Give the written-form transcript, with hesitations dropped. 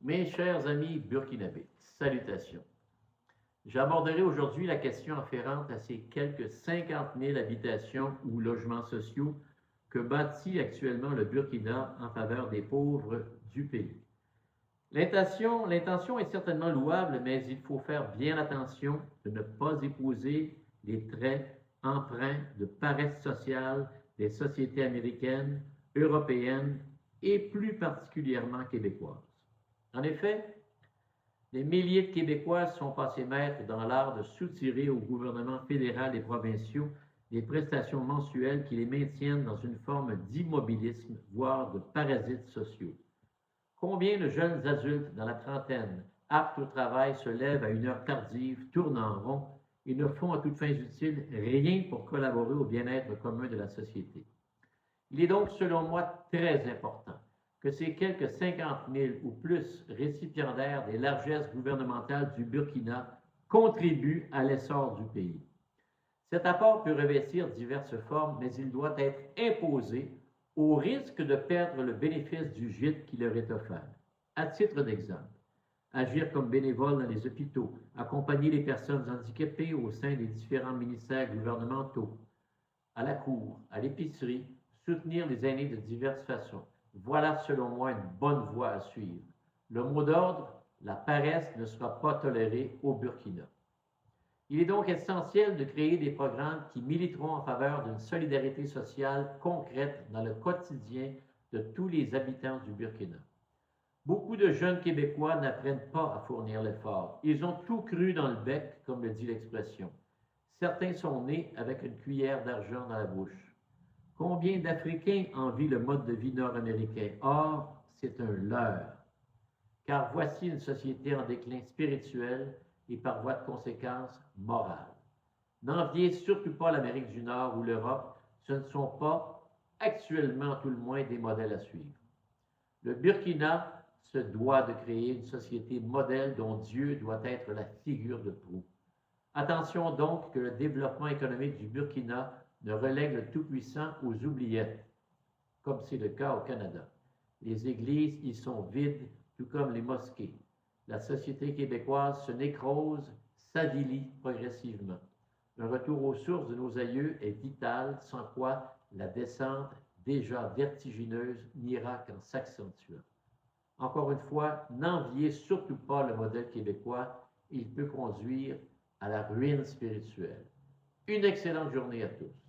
Mes chers amis burkinabés, salutations. J'aborderai aujourd'hui la question afférente à ces quelques 50 000 habitations ou logements sociaux que bâtit actuellement le Burkina en faveur des pauvres du pays. L'intention est certainement louable, mais il faut faire bien attention de ne pas épouser les traits empreints de paresse sociale des sociétés américaines, européennes et plus particulièrement québécoises. En effet, des milliers de Québécois sont passés maîtres dans l'art de soutirer au gouvernement fédéral et provinciaux des prestations mensuelles qui les maintiennent dans une forme d'immobilisme, voire de parasites sociaux. Combien de jeunes adultes dans la trentaine, aptes au travail, se lèvent à une heure tardive, tournent en rond et ne font à toutes fins utiles rien pour collaborer au bien-être commun de la société. Il est donc, selon moi, très important que ces quelques 50 000 ou plus récipiendaires des largesses gouvernementales du Burkina contribuent à l'essor du pays. Cet apport peut revêtir diverses formes, mais il doit être imposé au risque de perdre le bénéfice du gîte qui leur est offert. À titre d'exemple, agir comme bénévole dans les hôpitaux, accompagner les personnes handicapées au sein des différents ministères gouvernementaux, à la cour, à l'épicerie, soutenir les aînés de diverses façons. Voilà, selon moi, une bonne voie à suivre. Le mot d'ordre, la paresse ne sera pas tolérée au Burkina. Il est donc essentiel de créer des programmes qui militeront en faveur d'une solidarité sociale concrète dans le quotidien de tous les habitants du Burkina. Beaucoup de jeunes Québécois n'apprennent pas à fournir l'effort. Ils ont tout cru dans le bec, comme le dit l'expression. Certains sont nés avec une cuillère d'argent dans la bouche. Combien d'Africains envient le mode de vie nord-américain? Or, c'est un leurre. Car voici une société en déclin spirituel et par voie de conséquence morale. N'enviez surtout pas l'Amérique du Nord ou l'Europe, ce ne sont pas, actuellement tout le moins, des modèles à suivre. Le Burkina se doit de créer une société modèle dont Dieu doit être la figure de proue. Attention donc que le développement économique du Burkina ne relègue le Tout-Puissant aux oubliettes, comme c'est le cas au Canada. Les églises y sont vides, tout comme les mosquées. La société québécoise se nécrose, s'avilit progressivement. Un retour aux sources de nos aïeux est vital, sans quoi la descente, déjà vertigineuse, n'ira qu'en s'accentuant. Encore une fois, n'enviez surtout pas le modèle québécois, il peut conduire à la ruine spirituelle. Une excellente journée à tous.